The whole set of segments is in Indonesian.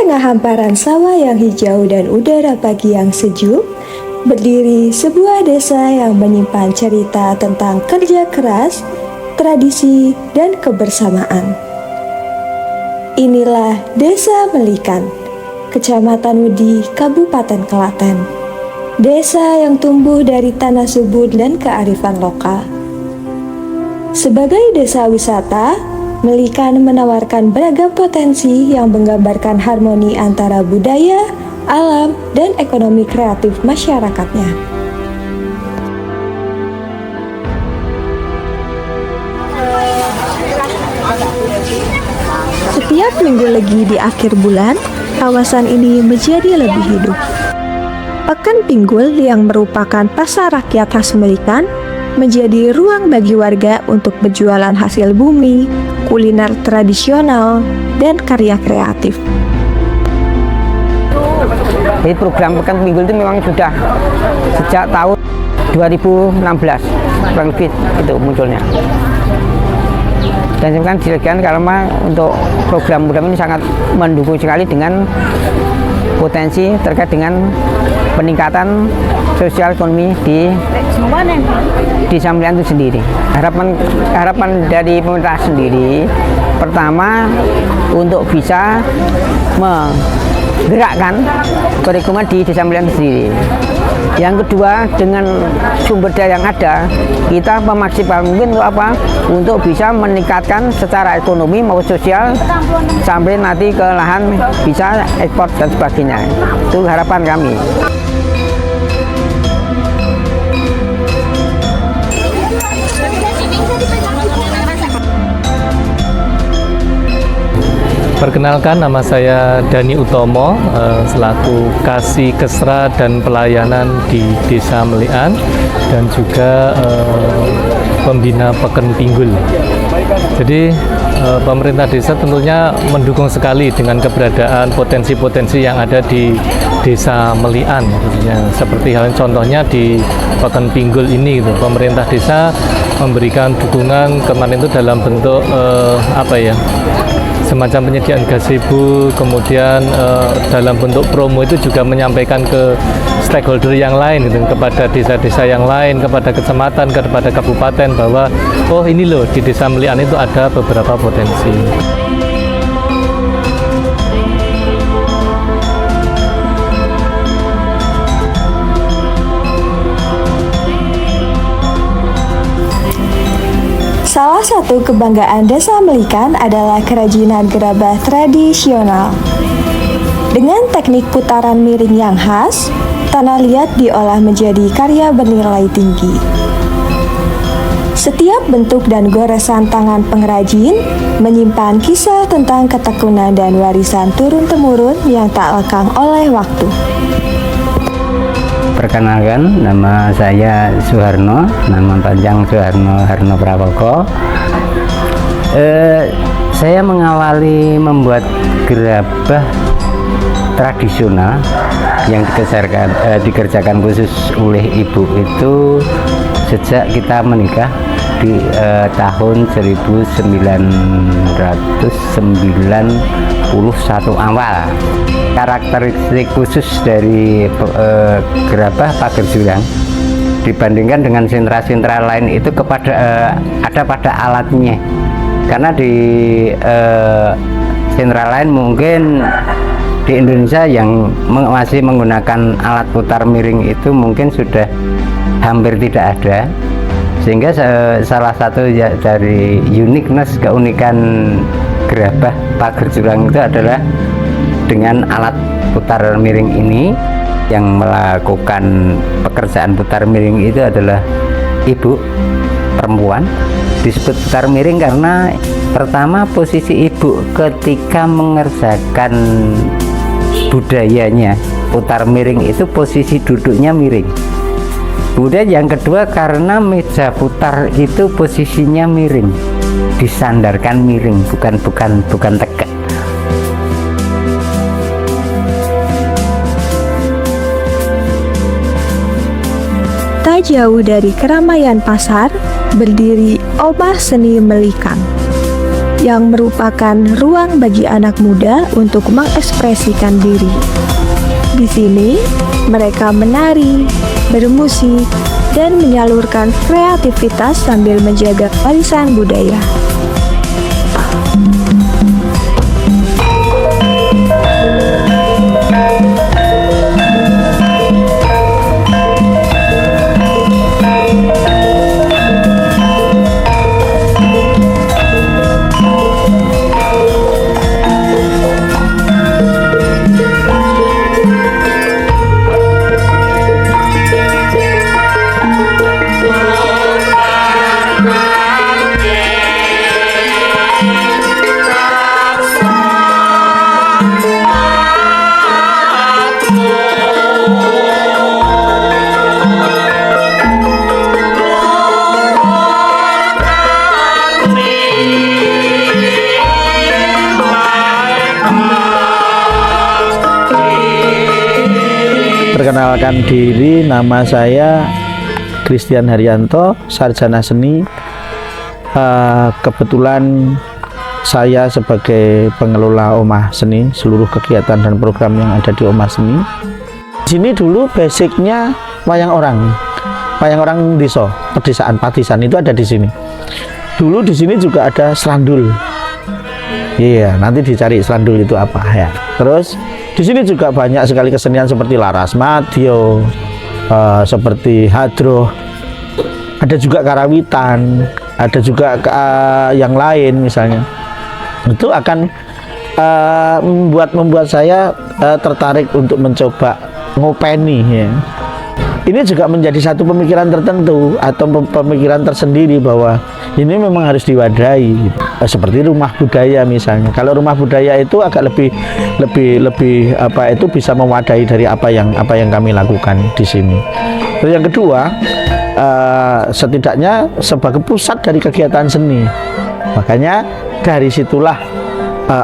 tengah hamparan sawah yang hijau dan udara pagi yang sejuk, berdiri sebuah desa yang menyimpan cerita tentang kerja keras, tradisi, dan kebersamaan. Inilah Desa Melikan, Kecamatan Wedi, Kabupaten Klaten. Desa yang tumbuh dari tanah subur dan kearifan lokal. Sebagai desa wisata, Melikan menawarkan beragam potensi yang menggambarkan harmoni antara budaya, alam, dan ekonomi kreatif masyarakatnya. Setiap minggu legi di akhir bulan, kawasan ini menjadi lebih hidup. Pekan Pinggul yang merupakan pasar rakyat khas Melikan menjadi ruang bagi warga untuk berjualan hasil bumi, kuliner tradisional, dan karya kreatif. Jadi program Pekan Pinggul itu memang sudah sejak tahun 2016 kurang lebih itu munculnya. Dan sekarang dilakukan karena untuk program-program ini sangat mendukung sekali dengan potensi terkait dengan peningkatan sosial ekonomi di Desa Melikan itu sendiri. Harapan dari pemerintah sendiri, pertama untuk bisa menggerakkan perekonomian di Desa Melikan sendiri. Yang kedua, dengan sumber daya yang ada, kita memaksimalkan mungkin untuk apa? Untuk bisa meningkatkan secara ekonomi maupun sosial sampai nanti ke lahan bisa ekspor dan sebagainya. Itu harapan kami. Perkenalkan, nama saya Dani Utomo, selaku Kasih Kesra dan Pelayanan di Desa Melikan dan juga pembina Pekan Pinggul. Jadi pemerintah desa tentunya mendukung sekali dengan keberadaan potensi-potensi yang ada di Desa Melikan. Seperti halnya contohnya di Pekan Pinggul ini, gitu. Pemerintah desa memberikan dukungan kemarin itu dalam bentuk semacam penyediaan gazebo, kemudian dalam bentuk promo itu juga menyampaikan ke stakeholder yang lain, gitu, kepada desa-desa yang lain, kepada kecamatan, kepada kabupaten bahwa oh ini loh di Desa Melikan itu ada beberapa potensi. Salah satu kebanggaan Desa Melikan adalah kerajinan gerabah tradisional. Dengan teknik putaran miring yang khas, tanah liat diolah menjadi karya bernilai tinggi. Setiap bentuk dan goresan tangan pengrajin menyimpan kisah tentang ketekunan dan warisan turun-temurun yang tak lekang oleh waktu. Perkenalkan, nama saya Suharno, nama panjang Suharno Harno Prawoko. Saya mengawali membuat gerabah tradisional yang dikerjakan khusus oleh ibu itu sejak kita menikah di tahun 1991 awal. Karakteristik khusus dari gerabah pagar jurang dibandingkan dengan sentra-sentra lain itu ada pada alatnya, karena di sentra lain mungkin di Indonesia yang masih menggunakan alat putar miring itu mungkin sudah hampir tidak ada, sehingga salah satu dari keunikan gerabah pagar jurang itu adalah dengan alat putar miring ini. Yang melakukan pekerjaan putar miring itu adalah ibu perempuan. Disebut putar miring karena pertama posisi ibu ketika mengerjakan budayanya putar miring itu posisi duduknya miring. Kemudian yang kedua karena meja putar itu posisinya miring, disandarkan miring, bukan tegak. Tak jauh dari keramaian pasar, berdiri Omah Seni Melikan. yang merupakan ruang bagi anak muda untuk mengekspresikan diri. Di sini, mereka menari, bermusik, dan menyalurkan kreativitas sambil menjaga warisan budaya. Perkenalkan diri, nama saya Christian Haryanto, sarjana seni. Kebetulan saya sebagai pengelola Omah Seni, seluruh kegiatan dan program yang ada di Omah Seni. Di sini dulu basicnya wayang orang desa, pedesaan Patisan itu ada di sini. Dulu di sini juga ada serandul. Iya, nanti dicari serandul itu apa ya. Terus di sini juga banyak sekali kesenian seperti Laras Madyo, seperti Hadroh, ada juga karawitan, ada juga yang lain misalnya. Itu akan membuat saya tertarik untuk mencoba ngopeni ya. Ini juga menjadi satu pemikiran tertentu atau pemikiran tersendiri bahwa ini memang harus diwadahi gitu. Seperti rumah budaya misalnya. Kalau rumah budaya itu agak lebih apa itu bisa mewadahi dari apa yang kami lakukan di sini. Terus yang kedua, setidaknya sebagai pusat dari kegiatan seni. Makanya dari situlah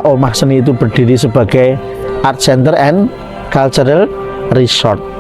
Omah Seni itu berdiri sebagai Art Center and Cultural Resort.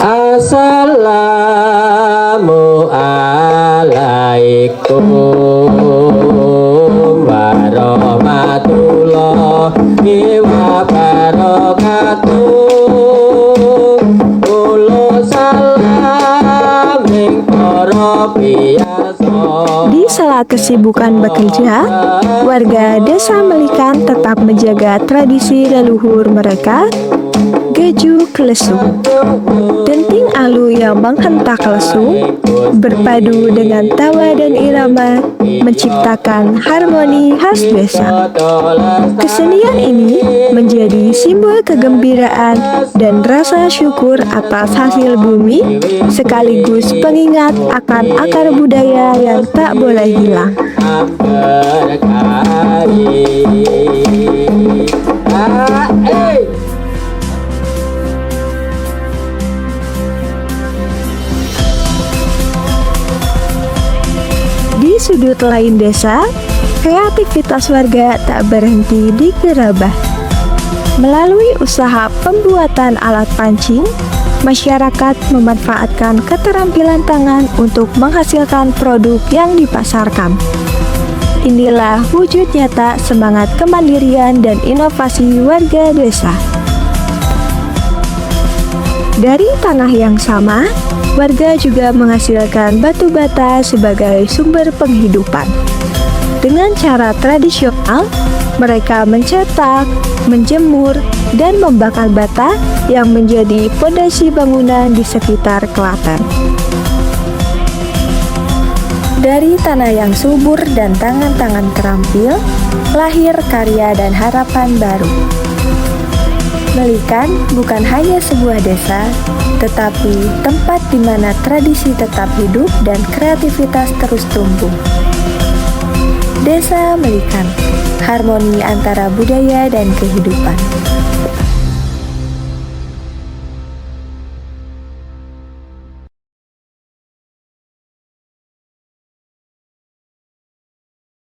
Assalamualaikum warahmatullahi wabarakatuh. Ulo salam ing para biasa. Di sela kesibukan bekerja, warga Desa Melikan tetap menjaga tradisi leluhur mereka, Geju Klesung. Denting alu yang menghentak lesung berpadu dengan tawa dan irama menciptakan harmoni khas desa. Kesenian ini menjadi simbol kegembiraan dan rasa syukur atas hasil bumi, sekaligus pengingat akan akar budaya yang tak boleh hilang. Di sudut lain desa, kreativitas warga tak berhenti di Gerabah. Melalui usaha pembuatan alat pancing, masyarakat memanfaatkan keterampilan tangan untuk menghasilkan produk yang dipasarkan. Inilah wujud nyata semangat kemandirian dan inovasi warga desa. Dari tanah yang sama, warga juga menghasilkan batu bata sebagai sumber penghidupan. Dengan cara tradisional, mereka mencetak, menjemur, dan membakar bata yang menjadi fondasi bangunan di sekitar Klaten. Dari tanah yang subur dan tangan-tangan terampil, lahir karya dan harapan baru. Melikan bukan hanya sebuah desa, tetapi tempat di mana tradisi tetap hidup dan kreativitas terus tumbuh. Desa Melikan, harmoni antara budaya dan kehidupan.